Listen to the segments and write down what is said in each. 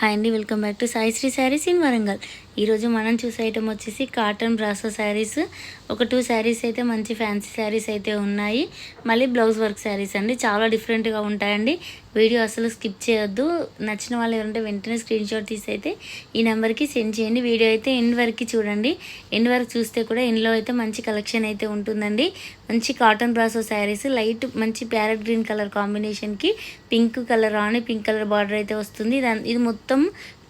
Hi అండి, welcome back to Sai Sri sarees in Warangal. ఈరోజు మనం చూసే ఐటమ్ వచ్చేసి కాటన్ బ్రాసో శారీస్. ఒక 2 శారీస్ అయితే మంచి ఫ్యాన్సీ శారీస్ అయితే ఉన్నాయి. మళ్ళీ బ్లౌజ్ వర్క్ శారీస్ అండి, చాలా డిఫరెంట్గా ఉంటాయండి. వీడియో అసలు స్కిప్ చేయొద్దు. నచ్చిన వాళ్ళు ఎవరంటే వెంటనే స్క్రీన్ షాట్ తీసి అయితే ఈ నెంబర్కి సెండ్ చేయండి. వీడియో అయితే ఎండ్ వరకు చూడండి. ఎండ్ వరకు చూస్తే కూడా ఎండ్లో అయితే మంచి కలెక్షన్ అయితే ఉంటుందండి. మంచి కాటన్ బ్రాసో శారీస్, లైట్ మంచి ప్యారెట్ గ్రీన్ కలర్ కాంబినేషన్కి పింక్ కలర్ రాణి పింక్ కలర్ బార్డర్ అయితే వస్తుంది. ఇది మొత్తం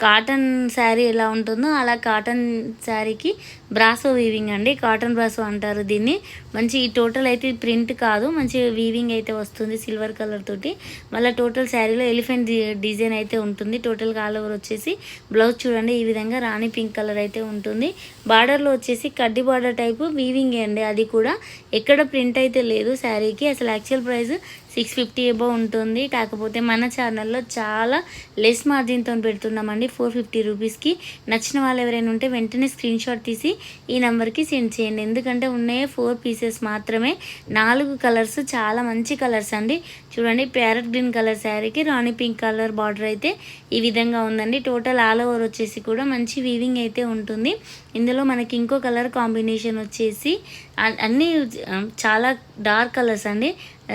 కాటన్ శారీ ఎలా ఉంటుందో అలా కాటన్ శారీకి బ్రాసో వీవింగ్ అండి. కాటన్ బ్రాసో అంటారు దీన్ని. మంచి ఈ టోటల్ అయితే ప్రింట్ కాదు, మంచి వీవింగ్ అయితే వస్తుంది సిల్వర్ కలర్ తోటి. మళ్ళీ టోటల్ శారీలో ఎలిఫెంట్ డిజైన్ అయితే ఉంటుంది. టోటల్గా ఆల్ ఓవర్ వచ్చేసి బ్లౌజ్ చూడండి ఈ విధంగా రాణి పింక్ కలర్ అయితే ఉంటుంది. బార్డర్లో వచ్చేసి కడ్డీ బార్డర్ టైపు వీవింగ్ అండి. అది కూడా ఎక్కడ ప్రింట్ అయితే లేదు శారీకి. అసలు యాక్చువల్ ప్రైస్ 650 అబౌవ్ ఉంటుంది. కాకపోతే మన ఛానల్లో చాలా లెస్ మార్జిన్తో పెడుతున్నామండి 450 రూపీస్కి. నచ్చిన వాళ్ళు ఎవరైనా ఉంటే వెంటనే స్క్రీన్ షాట్ తీసి ఈ నెంబర్కి సెండ్ చేయండి. ఎందుకంటే ఉన్నాయే 4 పీసెస్ మాత్రమే. 4 కలర్స్, చాలా మంచి కలర్స్ అండి. చూడండి ప్యారెట్ గ్రీన్ కలర్ శారీకి రాణి పింక్ కలర్ బార్డర్ అయితే ఈ విధంగా ఉందండి. టోటల్ ఆల్ ఓవర్ వచ్చేసి కూడా మంచి వీవింగ్ అయితే ఉంటుంది. ఇందులో మనకి ఇంకో కలర్ కాంబినేషన్ వచ్చేసి అన్నీ చాలా డార్క్ కలర్స్ అండి.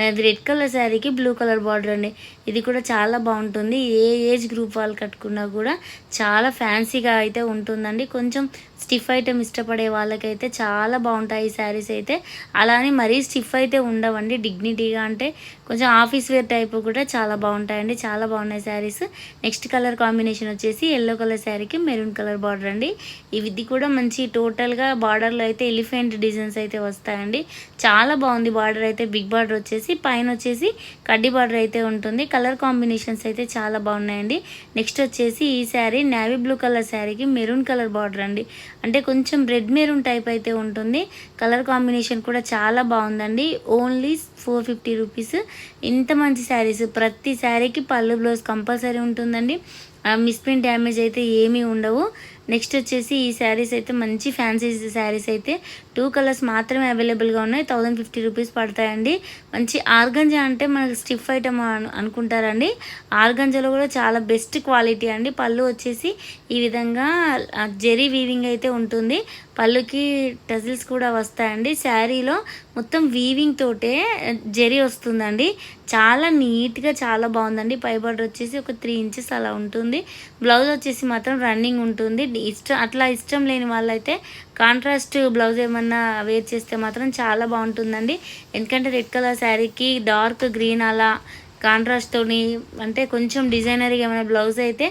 అది రెడ్ కలర్ శారీకి బ్లూ కలర్ బార్డర్ అండి. ఇది కూడా చాలా బాగుంటుంది. ఏ ఏజ్ గ్రూప్ వాళ్ళు కట్టుకున్నా కూడా చాలా ఫ్యాన్సీగా అయితే ఉంటుందండి. కొంచెం స్టిఫ్ ఐటమ్ ఇష్టపడే వాళ్ళకైతే చాలా బాగుంటాయి ఈ శారీస్ అయితే. అలానే మరీ స్టిఫ్ అయితే ఉండవండి, డిగ్నిటీగా అంటే కొంచెం ఆఫీస్ వేర్ టైప్ కూడా చాలా బాగుంటాయండి. చాలా బాగున్నాయి శారీస్. నెక్స్ట్ కలర్ కాంబినేషన్ వచ్చేసి ఎల్లో కలర్ శారీకి మెరూన్ కలర్ బార్డర్ అండి. ఇది కూడా మంచి టోటల్గా బార్డర్లో అయితే ఎలిఫెంట్ డిజైన్స్ అయితే వస్తాయండి. చాలా బాగుంది బార్డర్ అయితే. బిగ్ బార్డర్ వచ్చేసి పైన వచ్చేసి కడ్డీ బార్డర్ అయితే ఉంటుంది. కలర్ కాంబినేషన్స్ అయితే చాలా బాగున్నాయండి. నెక్స్ట్ వచ్చేసి ఈ శారీ నేవీ బ్లూ కలర్ శారీకి మెరూన్ కలర్ బార్డర్ అండి. అంటే కొంచెం రెడ్ మెరూన్ టైప్ అయితే ఉంటుంది. కలర్ కాంబినేషన్ కూడా చాలా బాగుందండి. Only 450 rupees. ఇంత మంచి శారీస్, ప్రతి శారీకి పళ్ళు బ్లౌజ్ కంపల్సరీ ఉంటుందండి. మిస్ప్రింట్ డ్యామేజ్ అయితే ఏమీ ఉండవు. నెక్స్ట్ వచ్చేసి ఈ శారీస్ అయితే మంచి ఫ్యాన్సీ శారీస్ అయితే 2 కలర్స్ మాత్రమే అవైలబుల్గా ఉన్నాయి. 1050 రూపీస్ పడతాయండి. మంచి ఆర్గంజా అంటే మనకి స్టిఫ్ ఐటమ్ అనుకుంటారండి. ఆర్గంజాలో కూడా చాలా బెస్ట్ క్వాలిటీ అండి. పళ్ళు వచ్చేసి ఈ విధంగా జెరీ వీవింగ్ అయితే ఉంటుంది. పళ్ళుకి టజిల్స్ కూడా వస్తాయండి. శారీలో మొత్తం వీవింగ్ తోటే జెరీ వస్తుందండి. చాలా నీట్గా చాలా బాగుందండి. పై బార్డర్ వచ్చేసి ఒక 3 ఇంచెస్ అలా ఉంటుంది. బ్లౌజ్ వచ్చేసి మాత్రం రన్నింగ్ ఉంటుంది. అట్లా ఇష్టం లేని వాళ్ళైతే కాంట్రాస్ట్ బ్లౌజ్ ఏమన్నా వేర్ చేస్తే మాత్రం చాలా బాగుంటుందండి. ఎందుకంటే రెడ్ కలర్ శారీకి డార్క్ గ్రీన్ అలా కాంట్రాస్ట్తోని అంటే కొంచెం డిజైనర్గా ఏమైనా బ్లౌజ్ అయితే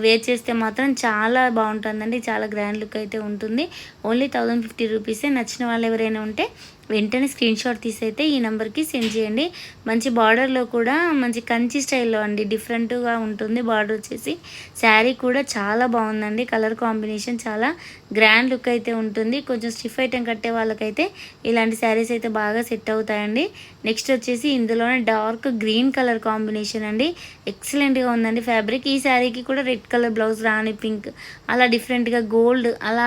వేర్ చేస్తే మాత్రం చాలా బాగుంటుందండి. చాలా గ్రాండ్ లుక్ అయితే ఉంటుంది. ఓన్లీ 1050 రూపీసే. నచ్చిన వాళ్ళు ఎవరైనా ఉంటే వెంటనే స్క్రీన్ షాట్ తీసి అయితే ఈ నెంబర్కి సెండ్ చేయండి. మంచి బార్డర్లో కూడా మంచి కంచి స్టైల్లో అండి, డిఫరెంట్గా ఉంటుంది. బార్డర్ వచ్చేసి శారీ కూడా చాలా బాగుందండి. కలర్ కాంబినేషన్ చాలా గ్రాండ్ లుక్ అయితే ఉంటుంది. కొంచెం స్టిఫ్ ఐటమ్ కట్టే వాళ్ళకైతే ఇలాంటి శారీస్ అయితే బాగా సెట్ అవుతాయండి. నెక్స్ట్ వచ్చేసి ఇందులోనే డార్క్ గ్రీన్ కలర్ కాంబినేషన్ అండి. ఎక్సలెంట్గా ఉందండి ఫ్యాబ్రిక్. ఈ శారీకి కూడా రెడ్ కలర్ బ్లౌజ్, రాణి పింక్ అలా డిఫరెంట్గా గోల్డ్ అలా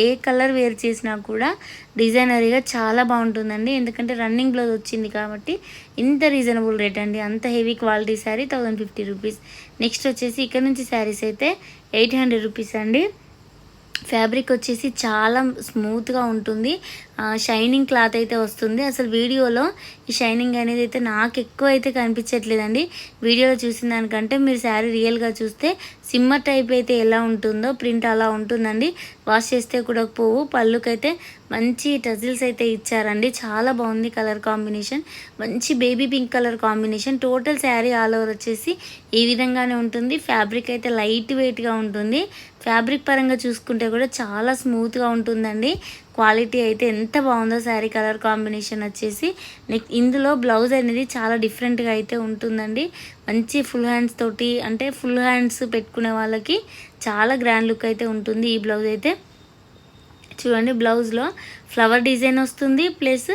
ఏ కలర్ వేర్ చేసినా కూడా డిజైనరీగా చాలా బాగుంటుందండి. ఎందుకంటే రన్నింగ్ బ్లౌజ్ వచ్చింది కాబట్టి ఇంత రీజనబుల్ రేట్ అండి. అంత heavy quality sari 1050 rupees. Next వచ్చేసి ఇక్కడ నుంచి శారీస్ అయితే 800 రూపీస్ అండి. ఫ్యాబ్రిక్ వచ్చేసి చాలా స్మూత్గా ఉంటుంది. షైనింగ్ క్లాత్ అయితే వస్తుంది. అసలు వీడియోలో ఈ షైనింగ్ అనేది అయితే నాకు ఎక్కువ అయితే కనిపించట్లేదండి. వీడియోలో చూసిన దానికంటే మీరు శారీ రియల్గా చూస్తే సిమ్మర్ టైప్ అయితే ఎలా ఉంటుందో ప్రింట్ అలా ఉంటుందండి. వాష్ చేస్తే కూడా పోవు. పళ్ళుకైతే మంచి టజిల్స్ అయితే ఇచ్చారండి. చాలా బాగుంది కలర్ కాంబినేషన్. మంచి baby pink colour combination. Total sari all over వచ్చేసి ఈ విధంగానే ఉంటుంది. ఫ్యాబ్రిక్ అయితే లైట్ వెయిట్గా ఉంటుంది. ఫ్యాబ్రిక్ పరంగా చూసుకుంటే కూడా చాలా స్మూత్గా ఉంటుందండి. క్వాలిటీ అయితే ఎంత బాగుందో శారీ కలర్ కాంబినేషన్ వచ్చేసి. ఇందులో బ్లౌజ్ అనేది చాలా డిఫరెంట్గా అయితే ఉంటుందండి. మంచి ఫుల్ హ్యాండ్స్ తోటి అంటే ఫుల్ హ్యాండ్స్ పెట్టుకునే వాళ్ళకి చాలా గ్రాండ్ లుక్ అయితే ఉంటుంది. ఈ బ్లౌజ్ అయితే చూడండి, బ్లౌజ్లో ఫ్లవర్ డిజైన్ వస్తుంది. ప్లస్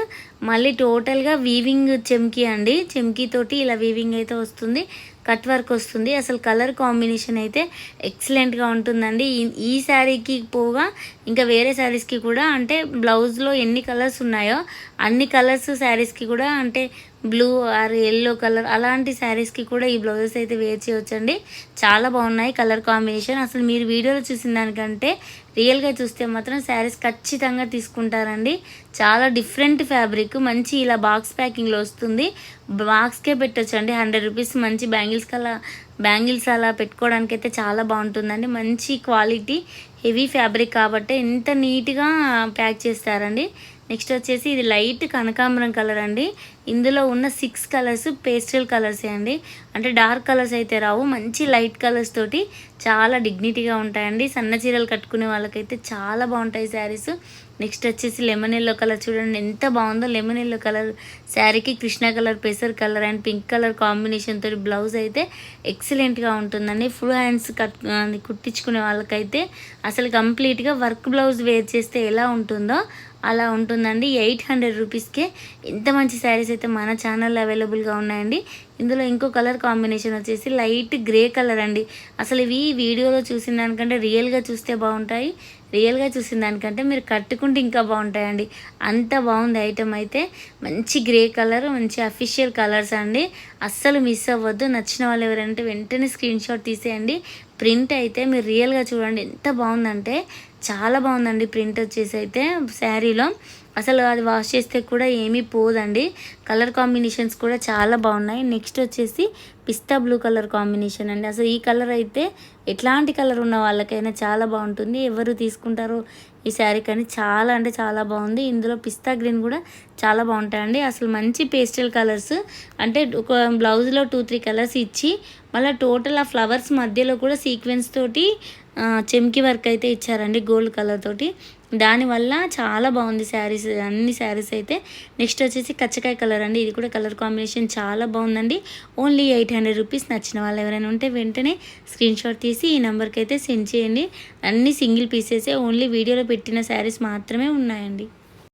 మళ్ళీ టోటల్గా వీవింగ్ చెమ్కీ అండి. చెమ్కీతోటి ఇలా వీవింగ్ అయితే వస్తుంది. కట్ వర్క్ వస్తుంది. అసలు కలర్ కాంబినేషన్ అయితే ఎక్సలెంట్గా ఉంటుందండి. ఈ శారీకి పోగా ఇంకా వేరే శారీస్కి కూడా అంటే బ్లౌజ్లో ఎన్ని కలర్స్ ఉన్నాయో అన్ని కలర్స్ శారీస్కి కూడా అంటే బ్లూ ఆర్ ఎల్లో కలర్ అలాంటి శారీస్కి కూడా ఈ బ్లౌజెస్ అయితే వేర్ చేయవచ్చండి. చాలా బాగున్నాయి కలర్ కాంబినేషన్. అసలు మీరు వీడియోలో చూసిన దానికంటే రియల్గా చూస్తే మాత్రం శారీస్ ఖచ్చితంగా తీసుకుంటారండి. చాలా డిఫరెంట్ ఫ్యాబ్రిక్, మంచి ఇలా బాక్స్ ప్యాకింగ్లో వస్తుంది. బాక్స్కే పెట్టొచ్చండి. 100 రూపీస్ మంచి బ్యాంగిల్స్ అలా పెట్టుకోవడానికి అయితే చాలా బాగుంటుందండి. మంచి క్వాలిటీ హెవీ ఫ్యాబ్రిక్ కాబట్టి ఎంత నీట్గా ప్యాక్ చేస్తారండి. నెక్స్ట్ వచ్చేసి ఇది లైట్ కనకాంబరం కలర్ అండి. ఇందులో ఉన్న 6 కలర్స్ పేస్టల్ కలర్సే అండి. అంటే డార్క్ కలర్స్ అయితే రావు. మంచి లైట్ కలర్స్ తోటి చాలా డిగ్నిటీగా ఉంటాయండి. సన్న చీరలు కట్టుకునే వాళ్ళకైతే చాలా బాగుంటాయి శారీస్. నెక్స్ట్ వచ్చేసి లెమన్ ఎల్లో కలర్ చూడండి ఎంత బాగుందో. లెమన్ ఎల్లో కలర్ శారీకి కృష్ణ కలర్, పెసర్ colour and pink colour combination తోటి బ్లౌజ్ అయితే ఎక్సలెంట్గా ఉంటుందండి. ఫుల్ హ్యాండ్స్ కుట్టించుకునే వాళ్ళకైతే అసలు కంప్లీట్గా వర్క్ బ్లౌజ్ వేర్ చేస్తే ఎలా ఉంటుందో అలా ఉంటుందండి. 800 రూపీస్కే ఎంత మంచి శారీస్ అయితే మన ఛానల్లో అవైలబుల్గా ఉన్నాయండి. ఇందులో ఇంకో కలర్ కాంబినేషన్ వచ్చేసి లైట్ గ్రే కలర్ అండి. అసలు ఇవి వీడియోలో చూసిన దానికంటే రియల్గా చూస్తే బాగుంటాయి. రియల్గా చూసిన దానికంటే మీరు కట్టుకుంటే ఇంకా బాగుంటాయండి. అంత బాగుంది ఐటమ్ అయితే. మంచి గ్రే కలర్, మంచి అఫీషియల్ కలర్స్ అండి. అస్సలు మిస్ అవ్వద్దు. నచ్చిన వాళ్ళు ఎవరంటే వెంటనే స్క్రీన్ షాట్ తీసేయండి. ప్రింట్ అయితే మీరు రియల్గా చూడండి ఎంత బాగుందంటే చాలా బాగుందండి. ప్రింట్ వచ్చేసి అయితే శారీలో అసలు అది వాష్ చేస్తే కూడా ఏమీ పోదండి. కలర్ కాంబినేషన్స్ కూడా చాలా బాగున్నాయి. నెక్స్ట్ వచ్చేసి పిస్తా బ్లూ కలర్ కాంబినేషన్ అండి. అసలు ఈ కలర్ అయితే ఎట్లాంటి కలర్ ఉన్న వాళ్ళకైనా చాలా బాగుంటుంది. ఎవరు తీసుకుంటారో ఈ శారీ కానీ చాలా అంటే చాలా బాగుంది. ఇందులో పిస్తా గ్రీన్ కూడా చాలా బాగుంటాయండి. అసలు మంచి పేస్టల్ కలర్స్ అంటే ఒక బ్లౌజ్లో 2-3 కలర్స్ ఇచ్చి మళ్ళీ టోటల్ ఆ ఫ్లవర్స్ మధ్యలో కూడా సీక్వెన్స్ తోటి చెమ్కి వర్క్ అయితే ఇచ్చారండి గోల్డ్ కలర్ తోటి. దానివల్ల చాలా బాగుంది శారీస్, అన్ని శారీస్ అయితే. నెక్స్ట్ వచ్చేసి కచ్చకాయ కలర్ అండి. ఇది కూడా కలర్ కాంబినేషన్ చాలా బాగుందండి. Only 800 rupees. నచ్చిన వాళ్ళు ఎవరైనా ఉంటే వెంటనే స్క్రీన్ షాట్ తీసి ఈ నెంబర్కి అయితే సెండ్ చేయండి. అన్ని సింగిల్ పీసెసే, ఓన్లీ వీడియోలో పెట్టిన శారీస్ మాత్రమే ఉన్నాయండి.